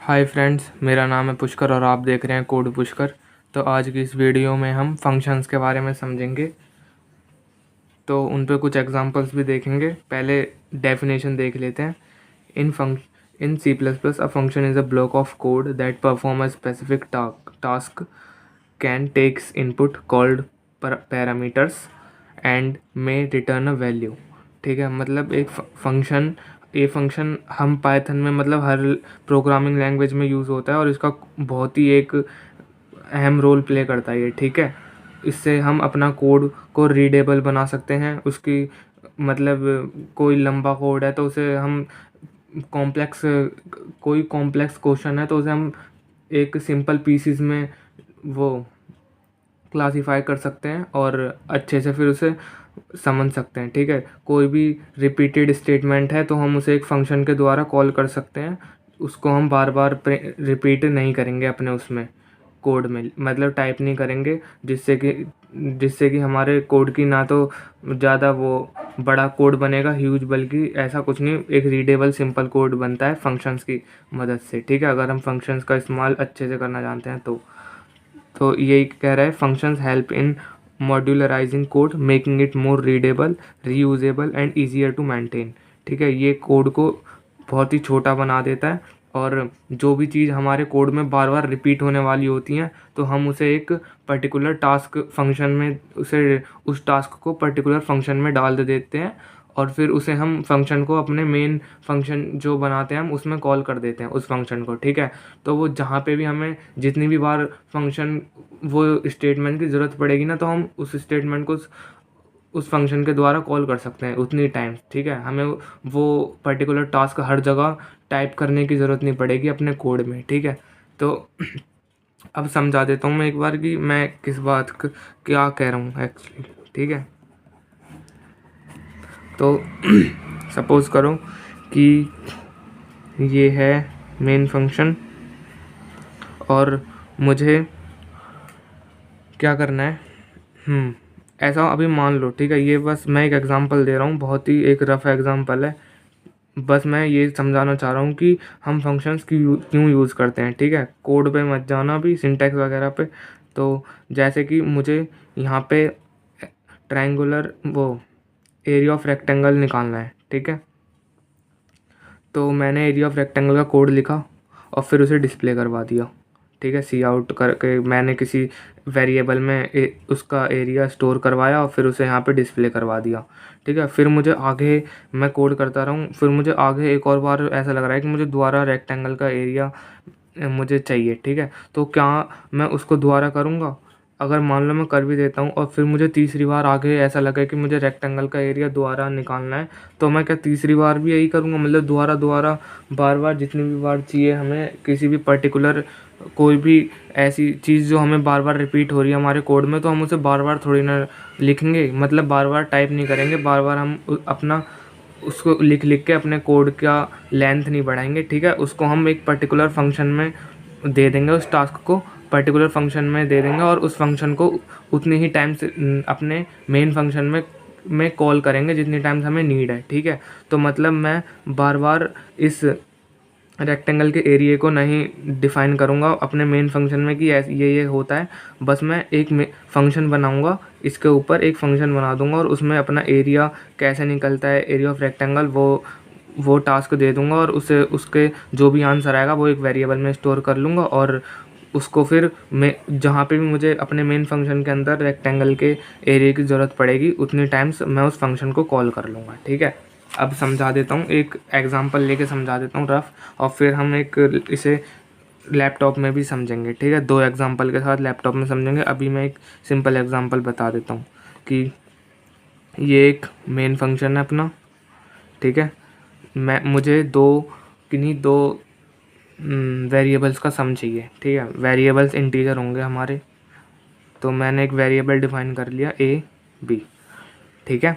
Hi friends, मेरा नाम है पुष्कर और आप देख रहे हैं कोड पुष्कर। तो आज की इस वीडियो में हम फंक्शंस के बारे में समझेंगे। तो उन पे कुछ एग्जांपल्स भी देखेंगे। पहले डेफिनेशन देख लेते हैं। In C plus plus a function is a block of code that perform a specific task can takes input called parameters and may return a value. ठीक है, मतलब एक फंक्शन, ये फंक्शन हम पाइथन में मतलब हर प्रोग्रामिंग लैंग्वेज में use होता है और इसका बहुत ही एक अहम रोल प्ले करता है ये। ठीक है, इससे हम अपना कोड को रीडेबल बना सकते हैं। उसकी मतलब कोई लंबा कोड है तो उसे हम कॉम्प्लेक्स कोई कॉम्प्लेक्स क्वेश्चन है तो उसे हम एक सिंपल पीसीज में वो क्लासीफाई कर सकते हैं और अच्छे से फिर उसे समझ सकते हैं। ठीक है, कोई भी रिपीटेड स्टेटमेंट है तो हम उसे एक फंक्शन के द्वारा कॉल कर सकते हैं। उसको हम बार बार रिपीट नहीं करेंगे अपने उसमें कोड में, मतलब टाइप नहीं करेंगे, जिससे कि हमारे कोड की ना तो ज़्यादा वो बड़ा कोड बनेगा ह्यूज, बल्कि ऐसा कुछ नहीं, एक रीडेबल सिंपल कोड बनता है फंक्शंस की मदद से। ठीक है, अगर हम फंक्शंस का इस्तेमाल अच्छे से करना जानते हैं तो यही कह रहा है, functions help in modularising code making it more readable, reusable and easier to maintain. ठीक है, ये कोड को बहुत ही छोटा बना देता है और जो भी चीज़ हमारे कोड में बार बार रिपीट होने वाली होती हैं तो हम उसे एक पर्टिकुलर टास्क फंक्शन में उस टास्क को पर्टिकुलर फंक्शन में डाल देते हैं और फिर उसे हम फंक्शन को अपने मेन फंक्शन जो बनाते हैं हम उसमें कॉल कर देते हैं उस फंक्शन को। ठीक है, तो वो जहाँ पे भी हमें जितनी भी बार फंक्शन वो स्टेटमेंट की ज़रूरत पड़ेगी ना, तो हम उस स्टेटमेंट को उस फंक्शन के द्वारा कॉल कर सकते हैं उतनी टाइम्स। ठीक है, हमें वो पर्टिकुलर टास्क हर जगह टाइप करने की ज़रूरत नहीं पड़ेगी अपने कोड में। ठीक है, तो अब समझा देता हूँ मैं एक बार कि मैं किस बात क्या कह रहा हूँ एक्चुअली। ठीक है, तो सपोज़ करो कि ये है मेन फंक्शन और मुझे क्या करना है। ऐसा अभी मान लो। ठीक है, ये बस मैं एक एग्जांपल दे रहा हूँ, बहुत ही एक रफ एग्जांपल है। बस मैं ये समझाना चाह रहा हूँ कि हम फंक्शंस क्यों यूज़ करते हैं। ठीक है, कोड पे मत जाना भी, सिंटैक्स वगैरह पे। तो जैसे कि मुझे यहाँ पे ट्रायंगुलर वो एरिया ऑफ रेक्टेंगल निकालना है। ठीक है, तो मैंने एरिया ऑफ रेक्टेंगल का कोड लिखा और फिर उसे डिस्प्ले करवा दिया। ठीक है, सी आउट करके मैंने किसी वेरिएबल में उसका एरिया स्टोर करवाया और फिर उसे यहाँ पे डिस्प्ले करवा दिया। ठीक है, फिर मुझे आगे मैं कोड करता रहूँ, फिर मुझे आगे एक और बार ऐसा लग रहा है कि मुझे दोबारा रेक्टेंगल का एरिया मुझे चाहिए। ठीक है, तो क्या मैं उसको दोबारा करूँगा? अगर मान लो मैं कर भी देता हूँ और फिर मुझे तीसरी बार आगे ऐसा लगे कि मुझे रेक्टेंगल का एरिया दोबारा निकालना है, तो मैं क्या तीसरी बार भी यही करूँगा? मतलब दोबारा दोबारा बार बार जितनी भी बार चाहिए हमें किसी भी पर्टिकुलर कोई भी ऐसी चीज़ जो हमें बार बार रिपीट हो रही है हमारे कोड में, तो हम उसे बार बार थोड़ी ना लिखेंगे, मतलब बार बार टाइप नहीं करेंगे, बार बार हम अपना उसको लिख लिख के अपने कोड का लेंथ नहीं बढ़ाएंगे। ठीक है, उसको हम एक पर्टिकुलर फंक्शन में दे देंगे, उस टास्क को पर्टिकुलर फंक्शन में दे देंगे और उस फंक्शन को उतनी ही टाइम से अपने मेन फंक्शन में कॉल करेंगे जितनी टाइम्स हमें नीड है। ठीक है, तो मतलब मैं बार बार इस रेक्टेंगल के एरिया को नहीं डिफ़ाइन करूँगा अपने मेन फंक्शन में कि ये होता है। बस मैं एक फंक्शन बनाऊँगा, इसके ऊपर एक फंक्शन बना दूँगा और उसमें अपना एरिया कैसे निकलता है, एरिया ऑफ रेक्टेंगल, वो टास्क दे दूँगा और उसे उसके जो भी आंसर आएगा वो एक वेरिएबल में स्टोर कर लूँगा और उसको फिर मैं जहाँ पे भी मुझे अपने मेन फंक्शन के अंदर रेक्टेंगल के एरिया की ज़रूरत पड़ेगी उतनी टाइम्स मैं उस फंक्शन को कॉल कर लूँगा। ठीक है, अब समझा देता हूँ, एक एग्जांपल लेके समझा देता हूँ रफ, और फिर हम एक इसे लैपटॉप में भी समझेंगे। ठीक है, दो एग्जांपल के साथ लैपटॉप में समझेंगे। अभी मैं एक सिंपल एग्जांपल बता देता हूँ कि ये एक मेन फंक्शन है अपना। ठीक है, मुझे किन्हीं दो वेरिएबल्स का सम चाहिए। ठीक है, वेरिएबल्स इंटीजर होंगे हमारे, तो मैंने एक वेरिएबल डिफाइन कर लिया ए बी। ठीक है,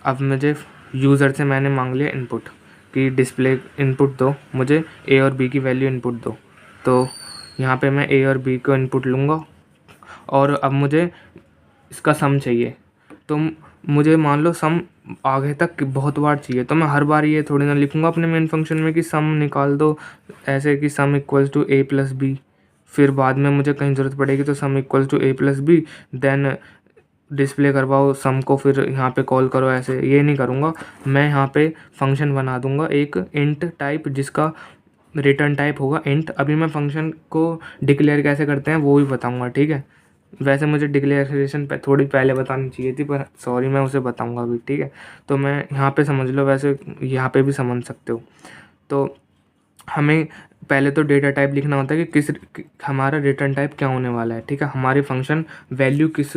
अब मुझे यूज़र से मैंने मांग लिया इनपुट कि डिस्प्ले इनपुट दो, मुझे ए और बी की वैल्यू इनपुट दो। तो यहाँ पे मैं ए और बी को इनपुट लूँगा और अब मुझे इसका सम चाहिए। तो मुझे मान लो सम आगे तक बहुत बार चाहिए, तो मैं हर बार ये थोड़ी ना लिखूँगा अपने मेन फंक्शन में कि सम निकाल दो ऐसे कि sum equals to a plus b, फिर बाद में मुझे कहीं ज़रूरत पड़ेगी तो sum equals to a plus b, then display करवाओ सम को, फिर यहाँ पे कॉल करो, ऐसे ये नहीं करूँगा। मैं यहाँ पे फंक्शन बना दूँगा एक इंट टाइप जिसका रिटर्न टाइप होगा इंट। अभी मैं फंक्शन को डिक्लेयर कैसे करते हैं वो भी बताऊँगा, ठीक है। वैसे मुझे डिक्लेरेशन थोड़ी पहले बतानी चाहिए थी, पर सॉरी मैं उसे बताऊँगा अभी, ठीक है। तो मैं यहाँ पे समझ लो, वैसे यहाँ पे भी समझ सकते हो। तो हमें पहले तो डेटा टाइप लिखना होता है कि हमारा रिटर्न टाइप क्या होने वाला है, ठीक है। हमारे फंक्शन वैल्यू किस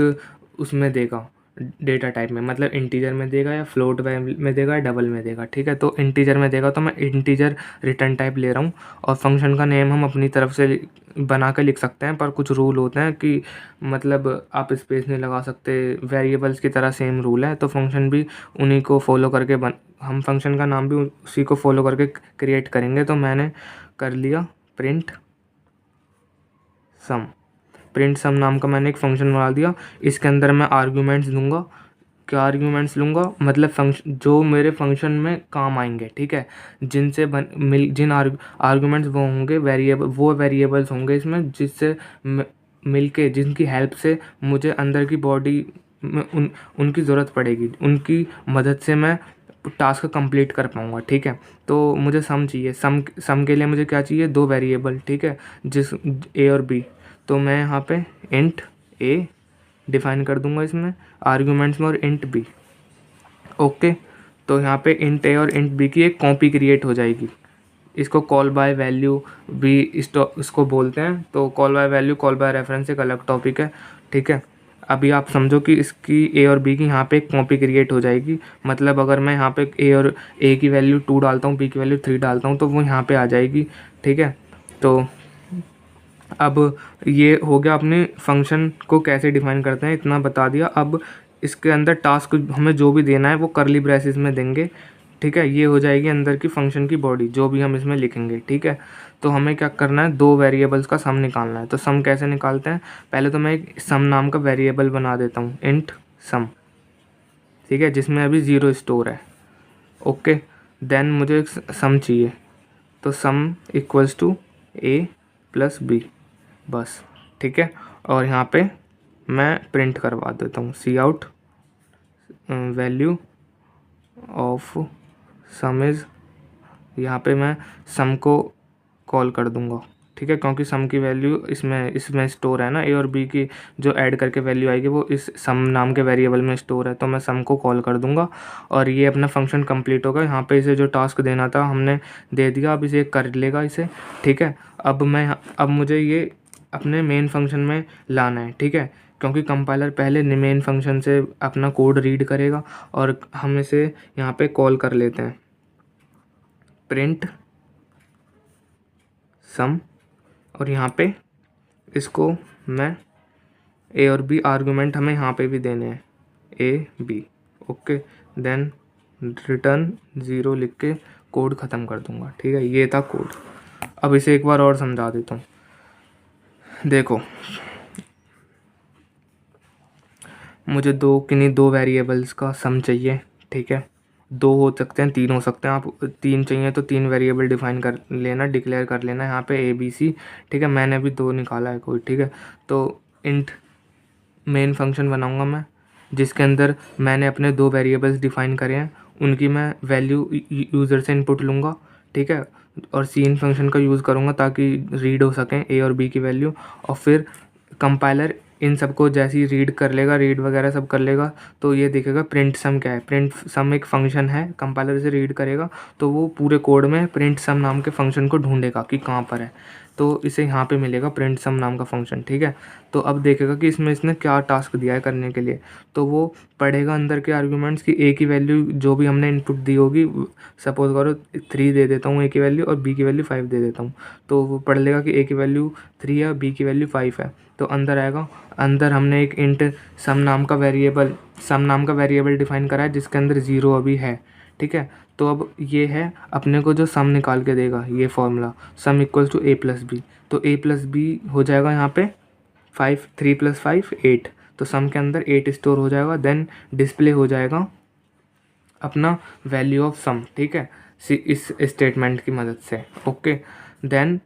उसमें देगा, डेटा टाइप में, मतलब इंटीजर में देगा या फ्लोट में देगा या डबल में देगा, ठीक है। तो इंटीजर में देगा तो मैं इंटीजर रिटर्न टाइप ले रहा हूँ। और फंक्शन का नेम हम अपनी तरफ से बना कर लिख सकते हैं, पर कुछ रूल होते हैं कि मतलब आप स्पेस नहीं लगा सकते, वेरिएबल्स की तरह सेम रूल है। तो फंक्शन भी उन्हीं को फॉलो करके हम फंक्शन का नाम भी उसी को फॉलो करके क्रिएट करेंगे। तो मैंने कर लिया प्रिंट सम। प्रिंट सम नाम का मैंने एक फंक्शन बना दिया। इसके अंदर मैं आर्ग्यूमेंट्स दूंगा। क्या आर्ग्यूमेंट्स लूँगा, मतलब फंक्शन जो मेरे फंक्शन में काम आएंगे, ठीक है। जिनसे जिन आर्ग्यूमेंट्स वो होंगे वो वेरिएबल्स होंगे इसमें, जिससे मिलके जिनकी हेल्प से मुझे अंदर की बॉडी में उनकी ज़रूरत पड़ेगी, उनकी मदद से मैं टास्क कंप्लीट कर पाऊँगा, ठीक है। तो मुझे सम चाहिए। सम के लिए मुझे क्या चाहिए, दो वेरिएबल, ठीक है, जिस ए और बी। तो मैं यहाँ पे इंट ए डिफाइन कर दूंगा इसमें आर्ग्यूमेंट्स में, और इंट बी। ओके, तो यहाँ पे इंट ए और इंट बी की एक कॉपी क्रिएट हो जाएगी। इसको कॉल बाय वैल्यू भी इसको बोलते हैं। तो call by value, call by reference एक अलग टॉपिक है, ठीक है। अभी आप समझो कि इसकी ए और बी की यहाँ पे एक कॉपी क्रिएट हो जाएगी। मतलब अगर मैं यहाँ पे ए की वैल्यू 2 डालता हूँ, बी की वैल्यू 3 डालता हूँ, तो वो यहाँ पे आ जाएगी, ठीक है। तो अब ये हो गया, अपने फंक्शन को कैसे डिफाइन करते हैं इतना बता दिया। अब इसके अंदर टास्क हमें जो भी देना है वो करली ब्रेसेस में देंगे, ठीक है। ये हो जाएगी अंदर की फंक्शन की बॉडी, जो भी हम इसमें लिखेंगे, ठीक है। तो हमें क्या करना है, दो वेरिएबल्स का सम निकालना है। तो सम कैसे निकालते हैं, पहले तो मैं एक सम नाम का वेरिएबल बना देता हूँ, इंट सम, ठीक है, जिसमें अभी 0 स्टोर है। ओके, देन मुझे एक सम चाहिए, तो sum equals to a plus b, बस, ठीक है। और यहाँ पे मैं प्रिंट करवा देता हूँ C out value of sum is, यहाँ पे मैं सम को कॉल कर दूँगा, ठीक है, क्योंकि सम की वैल्यू इसमें स्टोर है ना, ए और बी की जो ऐड करके वैल्यू आएगी वो इस सम नाम के वेरिएबल में स्टोर है। तो मैं सम को कॉल कर दूँगा और ये अपना फंक्शन कंप्लीट होगा। यहाँ पे इसे जो टास्क देना था हमने दे दिया, अब इसे कर लेगा इसे, ठीक है। अब मुझे ये अपने मेन फंक्शन में लाना है, ठीक है, क्योंकि कंपाइलर पहले मेन फंक्शन से अपना कोड रीड करेगा और हम इसे यहाँ पे कॉल कर लेते हैं प्रिंट सम। और यहाँ पे इसको मैं ए और बी आर्गुमेंट हमें यहाँ पे भी देने हैं, a b, okay. Then return 0 लिख के कोड ख़त्म कर दूँगा, ठीक है। ये था कोड। अब इसे एक बार और समझा देता हूँ। देखो, मुझे दो वेरिएबल्स का सम चाहिए, ठीक है। 2 हो सकते हैं, 3 हो सकते हैं। आप 3 चाहिए तो 3 वेरिएबल डिफाइन कर लेना, डिक्लेयर कर लेना यहाँ पे ए बी सी, ठीक है। मैंने अभी 2 निकाला है कोई, ठीक है। तो इंट मेन फंक्शन बनाऊँगा मैं, जिसके अंदर मैंने अपने 2 वेरिएबल्स डिफाइन करे हैं, उनकी मैं वैल्यू यूज़र से इनपुट लूँगा, ठीक है। और सीन फंक्शन का यूज़ करूँगा ताकि रीड हो सकें ए और बी की वैल्यू। और फिर कंपाइलर इन सबको जैसे ही रीड कर लेगा, रीड वगैरह सब कर लेगा, तो ये देखेगा प्रिंट सम क्या है। प्रिंट सम एक फंक्शन है, कंपाइलर इसे रीड करेगा तो वो पूरे कोड में प्रिंट सम नाम के फंक्शन को ढूंढेगा कि कहाँ पर है। तो इसे यहाँ पे मिलेगा प्रिंट सम नाम का फंक्शन, ठीक है। तो अब देखेगा कि इसने क्या टास्क दिया है करने के लिए। तो वो पढ़ेगा अंदर के आर्ग्यूमेंट्स की ए की वैल्यू जो भी हमने इनपुट दी होगी, सपोज करो 3 दे देता हूँ ए की वैल्यू और बी की वैल्यू 5 दे देता हूँ। तो वो पढ़ लेगा कि ए की वैल्यू 3 है, बी की वैल्यू 5 है, तो अंदर आएगा। अंदर हमने एक इंट सम नाम का वेरिएबल डिफाइन करा है जिसके अंदर 0 अभी है, ठीक है। तो अब ये है अपने को जो सम निकाल के देगा, ये formula sum equals to a plus b. तो ए प्लस बी हो जाएगा यहाँ पे 5, 3 + 5 8। तो सम के अंदर 8 स्टोर हो जाएगा, देन डिस्प्ले हो जाएगा अपना वैल्यू ऑफ सम, ठीक है, इस स्टेटमेंट की मदद से। ओके, देन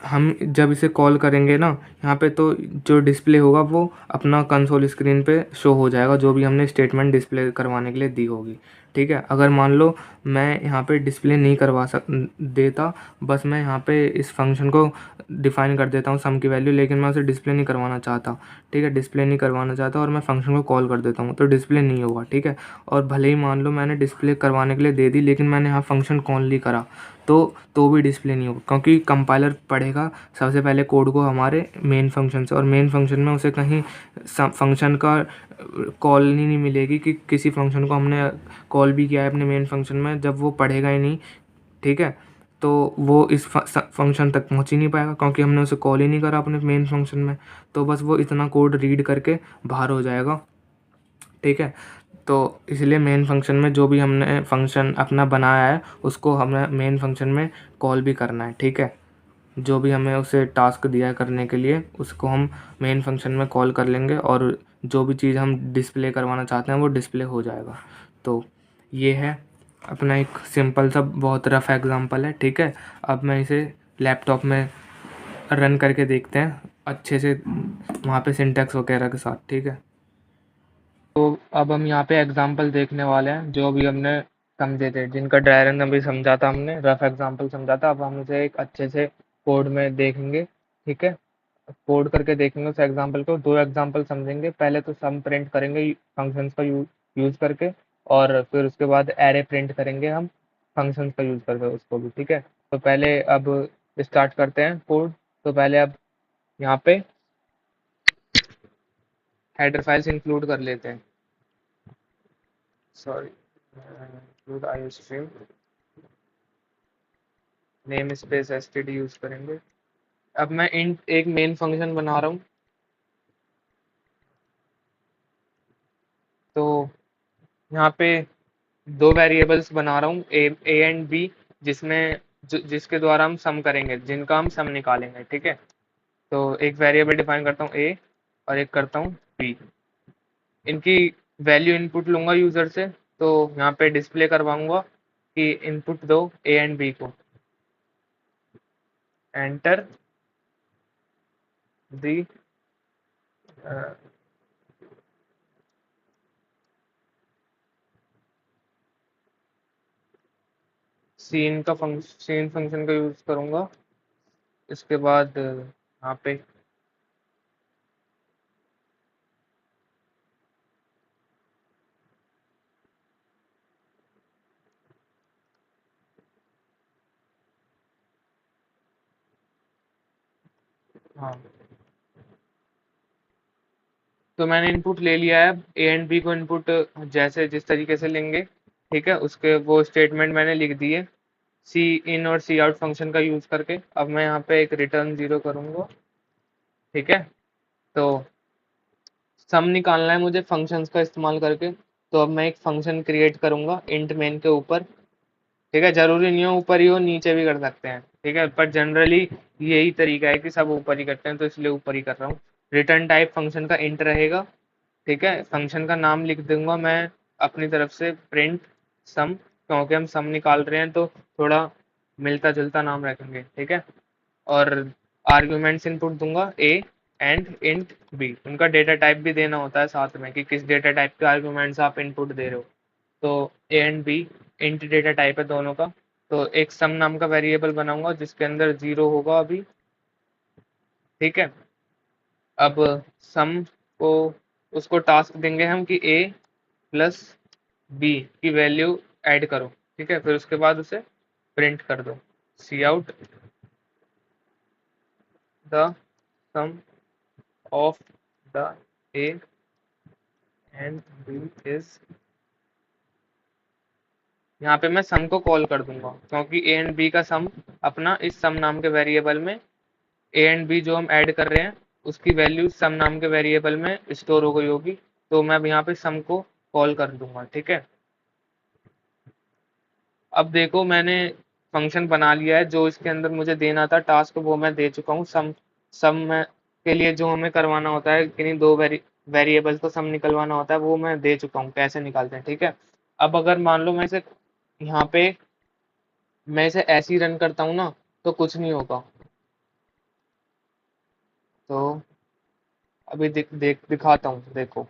हम जब इसे कॉल करेंगे ना, यहाँ पे तो जो डिस्प्ले होगा वो अपना कंसोल स्क्रीन पे शो हो जाएगा, जो भी हमने स्टेटमेंट डिस्प्ले करवाने के लिए दी होगी, ठीक है। अगर मान लो मैं यहाँ पे डिस्प्ले नहीं करवा देता, बस मैं यहाँ पे इस फंक्शन को डिफाइन कर देता हूँ सम की वैल्यू, लेकिन मैं उसे डिस्प्ले नहीं करवाना चाहता, ठीक है, डिस्प्ले नहीं करवाना चाहता और मैं फंक्शन को कॉल कर देता हूँ, तो डिस्प्ले नहीं होगा, ठीक है। और भले ही मान लो मैंने डिस्प्ले करवाने के लिए दे दी, लेकिन मैंने यहाँ फंक्शन कॉल नहीं करा, तो भी डिस्प्ले नहीं होगा, क्योंकि कंपाइलर पढ़ेगा सबसे पहले कोड को हमारे मेन फंक्शन से, और मेन फंक्शन में उसे कहीं फंक्शन का कॉल नहीं मिलेगी कि किसी फंक्शन को हमने कॉल भी किया है अपने मेन फंक्शन में, जब वो पढ़ेगा ही नहीं, ठीक है, तो वो इस फंक्शन तक पहुंच ही नहीं पाएगा, क्योंकि हमने उसे कॉल ही नहीं करा अपने मेन फंक्शन में, तो बस वो इतना कोड रीड करके बाहर हो जाएगा, ठीक है। तो इसलिए मेन फंक्शन में जो भी हमने फंक्शन अपना बनाया है उसको हमें मेन फंक्शन में कॉल भी करना है, ठीक है। जो भी हमें उसे टास्क दिया है करने के लिए उसको हम मेन फंक्शन में कॉल कर लेंगे, और जो भी चीज़ हम डिस्प्ले करवाना चाहते हैं वो डिस्प्ले हो जाएगा। तो ये है अपना एक सिंपल सा बहुत रफ एग्जांपल है, ठीक है। अब मैं इसे लैपटॉप में रन करके देखते हैं अच्छे से, वहाँ पे सिंटैक्स वगैरह के साथ, ठीक है। तो अब हम यहाँ पे एग्जाम्पल देखने वाले हैं जो भी हमने समझे थे, जिनका ड्राई रन अभी समझा था हमने, रफ एग्जाम्पल समझा था। अब हम इसे एक अच्छे से कोड में देखेंगे, ठीक है, कोड करके देखेंगे उस एग्जाम्पल को। दो एग्जाम्पल समझेंगे, पहले तो सम प्रिंट करेंगे फंक्शंस का यूज करके, और फिर उसके बाद एरे प्रिंट करेंगे हम फंक्शंस का यूज करके उसको भी, ठीक है। तो पहले अब स्टार्ट करते हैं कोड। तो पहले अब यहाँ पे हेडर फाइल्स इंक्लूड कर लेते हैं, sorry, include iostream, name space STD use करेंगे। अब मैं इंट एक मेन फंक्शन बना रहा हूँ, तो यहाँ पे दो वेरिएबल्स बना रहा हूँ, ए एंड बी, जिसमें जिसके द्वारा हम सम करेंगे, जिनका हम सम निकालेंगे, ठीक है। तो एक वेरिएबल डिफाइन करता हूँ ए और एक करता हूँ बी, इनकी वैल्यू इनपुट लूंगा यूजर से, तो यहाँ पे डिस्प्ले करवाऊंगा कि इनपुट दो ए एंड बी को, एंटर दी सीन फंक्शन का यूज करूंगा। इसके बाद यहाँ पे हाँ, तो मैंने इनपुट ले लिया है। ए एंड बी को इनपुट जैसे जिस तरीके से लेंगे, ठीक है, उसके वो स्टेटमेंट मैंने लिख दिए सी इन और सी आउट फंक्शन का यूज करके। अब मैं यहाँ पे एक रिटर्न 0 करूंगा, ठीक है। तो सम निकालना है मुझे फंक्शंस का इस्तेमाल करके, तो अब मैं एक फंक्शन क्रिएट करूंगा इंट मेन के ऊपर, ठीक है। जरूरी नहीं हो ऊपर ही हो, नीचे भी कर सकते हैं, ठीक है, पर जनरली यही तरीका है कि सब ऊपर ही करते हैं, तो इसलिए ऊपर ही कर रहा हूँ। रिटर्न टाइप फंक्शन का इंट रहेगा, ठीक है। फंक्शन का नाम लिख दूंगा मैं अपनी तरफ से प्रिंट सम, क्योंकि हम सम निकाल रहे हैं तो थोड़ा मिलता जुलता नाम रखेंगे, ठीक है। और आर्ग्यूमेंट्स इनपुट दूंगा ए एंड इंट बी, उनका डेटा टाइप भी देना होता है साथ में कि किस डेटा टाइप के आर्ग्यूमेंट्स आप इनपुट दे रहे हो। तो a and b int data type है दोनों का। तो एक सम नाम का वेरिएबल बनाऊंगा जिसके अंदर 0 होगा अभी, ठीक है। अब सम को उसको टास्क देंगे हम कि ए प्लस बी की वैल्यू ऐड करो, ठीक है। फिर उसके बाद उसे प्रिंट कर दो, C out the sum of the A and B is, यहाँ पे मैं सम को कॉल कर दूंगा क्योंकि ए एंड बी का सम अपना इस सम नाम के वेरिएबल में, ए एंड बी जो हम ऐड कर रहे हैं उसकी वैल्यू सम नाम के वेरिएबल में स्टोर हो गई होगी, तो मैं अब यहाँ पे सम को कॉल कर दूंगा, ठीक है। अब देखो मैंने फंक्शन बना लिया है, जो इसके अंदर मुझे देना था टास्क वो मैं दे चुका हूँ। सम सम में के लिए जो हमें करवाना होता है, किन्हीं दो वेरिएबल्स को सम निकलवाना होता है, वो मैं दे चुका हूँ कैसे निकालते हैं, ठीक है। अब अगर मान लो मैं इसे यहाँ पे मैं इसे ऐसे ही रन करता हूँ ना, तो कुछ नहीं होगा। तो अभी दिखाता हूँ, देखो।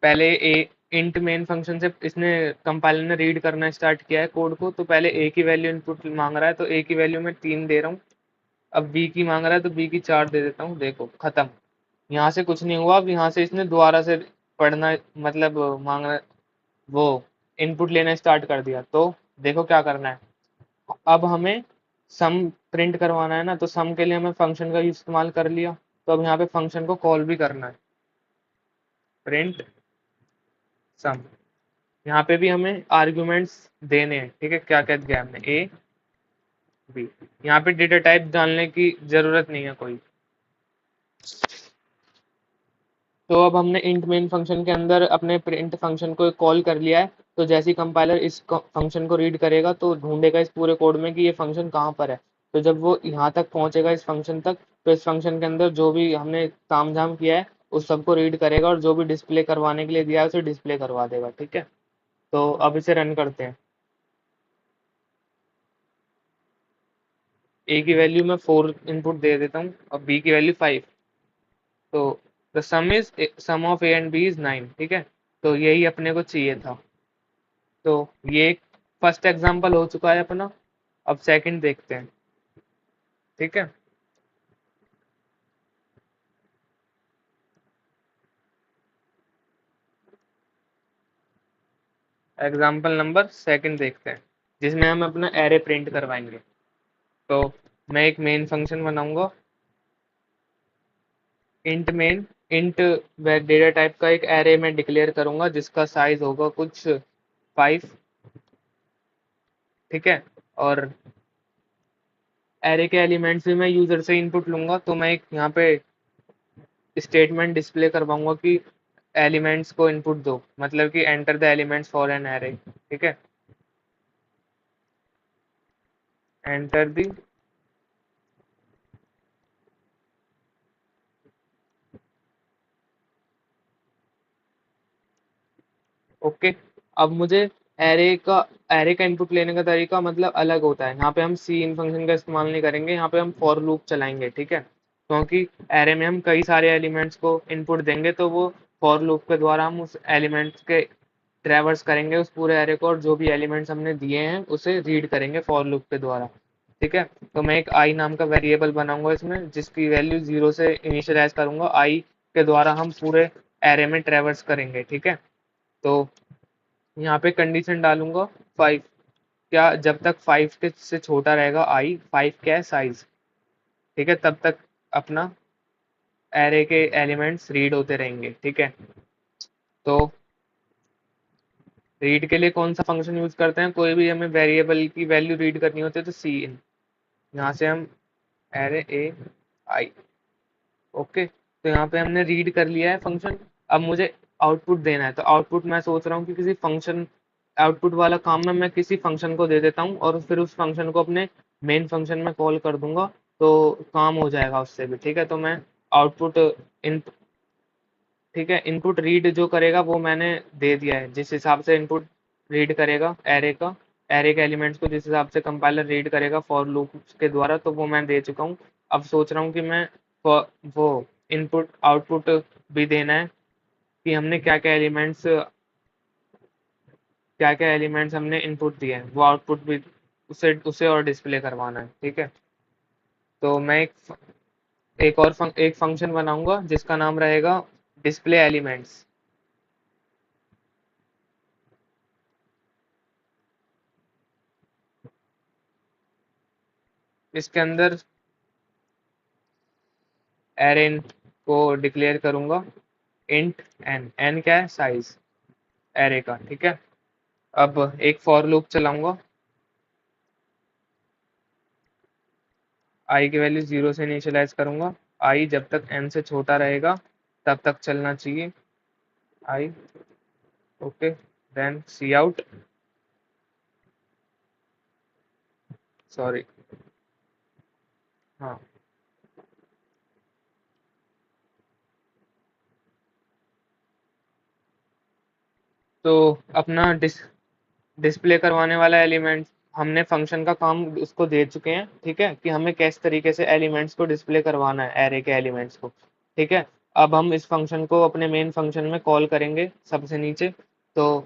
पहले ए इंट मेन फंक्शन से इसने कंपाइलर ने रीड करना स्टार्ट किया है कोड को, तो पहले ए की वैल्यू इनपुट मांग रहा है, तो ए की वैल्यू मैं 3 दे रहा हूँ। अब बी की मांग रहा है, तो बी की 4 दे देता हूँ, देखो खत्म। यहाँ से कुछ नहीं हुआ। अब यहाँ से इसने दोबारा से पढ़ना, मतलब मांगना, वो इनपुट लेना स्टार्ट कर दिया। तो देखो क्या करना है। अब हमें सम प्रिंट करवाना है ना, तो सम के लिए हमें फंक्शन का इस्तेमाल कर लिया। तो अब यहाँ पे फंक्शन को कॉल भी करना है, प्रिंट सम। यहाँ पे भी हमें आर्ग्यूमेंट्स देने हैं, ठीक है। क्या क्या दिया हमने, ए बी। यहाँ पे डेटा टाइप डालने की जरूरत नहीं है कोई। तो अब हमने इंट मेन फंक्शन के अंदर अपने प्रिंट फंक्शन को कॉल कर लिया है। तो जैसे ही कंपाइलर इस फंक्शन को रीड करेगा, तो ढूंढेगा इस पूरे कोड में कि ये फंक्शन कहाँ पर है। तो जब वो यहाँ तक पहुंचेगा इस फंक्शन तक, तो इस फंक्शन के अंदर जो भी हमने तामझाम किया है उस सबको रीड करेगा, और जो भी डिस्प्ले करवाने के लिए दिया है उसे डिस्प्ले करवा देगा, ठीक है। तो अब इसे रन करते हैं। ए की वैल्यू मैं 4 इनपुट दे देता हूँ, और बी की वैल्यू 5। तो the sum of a and B is 9, ठीक है। तो यही अपने को चाहिए था। तो ये फर्स्ट एग्जांपल हो चुका है अपना। अब सेकंड देखते हैं, ठीक है। एग्जांपल नंबर सेकंड देखते हैं, जिसमें हम अपना एरे प्रिंट करवाएंगे। तो मैं एक मेन फंक्शन बनाऊंगा, int main. Int data type का एक एरे में डिक्लेयर करूंगा, जिसका साइज होगा कुछ 5, ठीक है। और एरे के एलिमेंट्स भी मैं यूजर से इनपुट लूंगा। तो मैं एक यहाँ पे स्टेटमेंट डिस्प्ले करवाऊंगा कि एलिमेंट्स को इनपुट दो, मतलब कि enter the elements for an array, ठीक है। Enter the okay. अब मुझे एरे का इनपुट लेने का तरीका मतलब अलग होता है। यहाँ पे हम सी इन फंक्शन का इस्तेमाल नहीं करेंगे, यहाँ पे हम फॉर लूप चलाएंगे, ठीक है। क्योंकि एरे में हम कई सारे एलिमेंट्स को इनपुट देंगे, तो वो फॉर लूप के द्वारा हम उस एलिमेंट्स के ट्रेवर्स करेंगे उस पूरे एरे को, और जो भी एलिमेंट्स हमने दिए हैं उसे रीड करेंगे फॉर लूप के द्वारा, ठीक है। तो मैं एक आई नाम का वेरिएबल बनाऊंगा इसमें, जिसकी वैल्यू 0 से इनिशियलाइज करूंगा। आई के द्वारा हम पूरे एरे में ट्रेवर्स करेंगे, ठीक है। तो यहाँ पे कंडीशन डालूंगा 5। क्या जब तक 5 के से छोटा रहेगा आई, 5 क्या है साइज, ठीक है, तब तक अपना एरे के एलिमेंट्स रीड होते रहेंगे, ठीक है। तो रीड के लिए कौन सा फंक्शन यूज करते हैं, कोई भी हमें वेरिएबल की वैल्यू रीड करनी होती है तो सी इन। यहाँ से हम एरे ए आई, ओके। तो यहाँ पे हमने रीड कर लिया है फंक्शन। अब मुझे आउटपुट देना है, तो आउटपुट मैं सोच रहा हूँ कि किसी फंक्शन, आउटपुट वाला काम मैं किसी फंक्शन को दे देता हूँ, और फिर उस फंक्शन को अपने मेन फंक्शन में कॉल कर दूंगा, तो काम हो जाएगा उससे भी, ठीक है। तो मैं आउटपुट इन ठीक है, इनपुट रीड जो करेगा वो मैंने दे दिया है। जिस हिसाब से इनपुट रीड करेगा एरे के एलिमेंट्स को, जिस हिसाब से कंपाइलर रीड करेगा फॉर लूप के द्वारा, तो वो मैं दे चुका हूँ। अब सोच रहा हूँ कि मैं वो इनपुट आउटपुट भी देना है, कि हमने क्या क्या एलिमेंट्स हमने इनपुट दिए हैं, वो आउटपुट भी उसे उसे और डिस्प्ले करवाना है, ठीक है। तो मैं एक फंक्शन बनाऊंगा जिसका नाम रहेगा डिस्प्ले एलिमेंट्स। इसके अंदर एरेन को डिक्लेयर करूंगा इंट एन। एन क्या है, साइज एरे का, ठीक है। अब एक फॉर लूप चलाऊंगा, आई की वैल्यू 0 से इनिशियलाइज करूंगा। आई जब तक एन से छोटा रहेगा तब तक चलना चाहिए, आई, ओके। देन सी आउट, सॉरी, हाँ, तो अपना डिस्प्ले करवाने वाला एलिमेंट हमने फंक्शन का काम उसको दे चुके हैं, ठीक है, कि हमें किस तरीके से एलिमेंट्स को डिस्प्ले करवाना है, एरे के एलिमेंट्स को, ठीक है। अब हम इस फंक्शन को अपने मेन फंक्शन में कॉल करेंगे सबसे नीचे। तो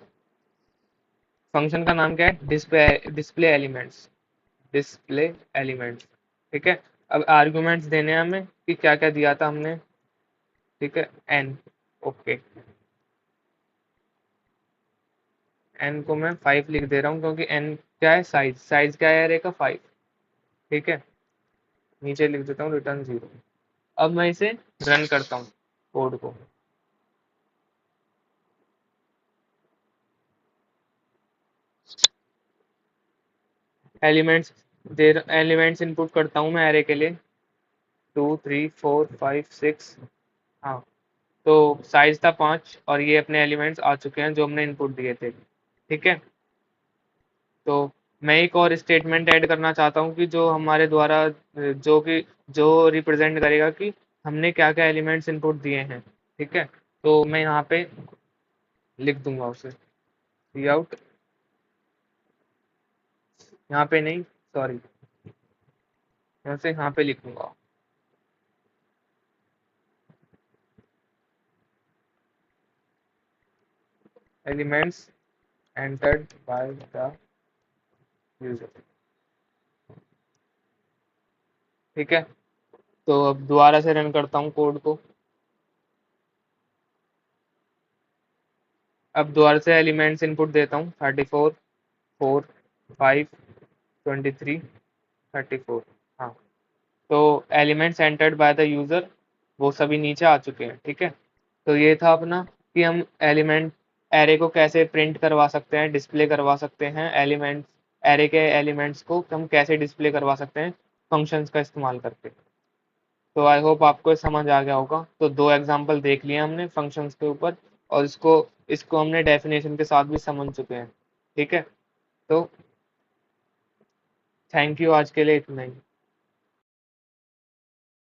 फंक्शन का नाम क्या है, डिस्प्ले एलिमेंट्स, डिस्प्ले एलिमेंट्स, ठीक है। अब आर्गुमेंट्स देने हैं हमें कि क्या क्या दिया था हमने, ठीक है, एन, ओके, एन को मैं 5 लिख दे रहा हूँ क्योंकि एन क्या है, साइज, साइज क्या है एरे का, 5, ठीक है। नीचे लिख देता हूँ रिटर्न 0। अब मैं इसे रन करता हूँ कोड को। एलिमेंट्स एलिमेंट्स इनपुट करता हूँ मैं एरे के लिए, 2 3 4 5 6, हाँ। तो साइज था 5 और ये अपने एलिमेंट्स आ चुके हैं जो हमने इनपुट दिए थे, ठीक है। तो मैं एक और स्टेटमेंट ऐड करना चाहता हूँ कि जो हमारे द्वारा जो रिप्रेजेंट करेगा कि हमने क्या क्या एलिमेंट्स इनपुट दिए हैं, ठीक है। तो मैं यहाँ पे लिख दूंगा उसे, सी आउट, यहाँ पे नहीं, सॉरी, यहाँ से यहाँ पे लिखूंगा, elements entered by the user, ठीक है। तो अब दोबारा से रन करता हूँ कोड को। अब दोबारा से एलिमेंट्स इनपुट देता हूँ, 34 4 5 23 34, हाँ। तो elements entered by the user वो सभी नीचे आ चुके हैं, ठीक है। तो ये था अपना कि हम एलिमेंट एरे को कैसे प्रिंट करवा सकते हैं, डिस्प्ले करवा सकते हैं, एलिमेंट्स एरे के एलिमेंट्स को हम कैसे डिस्प्ले करवा सकते हैं फंक्शंस का इस्तेमाल करके। तो आई होप आपको समझ आ गया होगा। तो 2 एग्जांपल देख लिए हमने फंक्शंस के ऊपर, और इसको इसको हमने डेफिनेशन के साथ भी समझ चुके हैं, ठीक है। तो थैंक यू, आज के लिए इतना ही।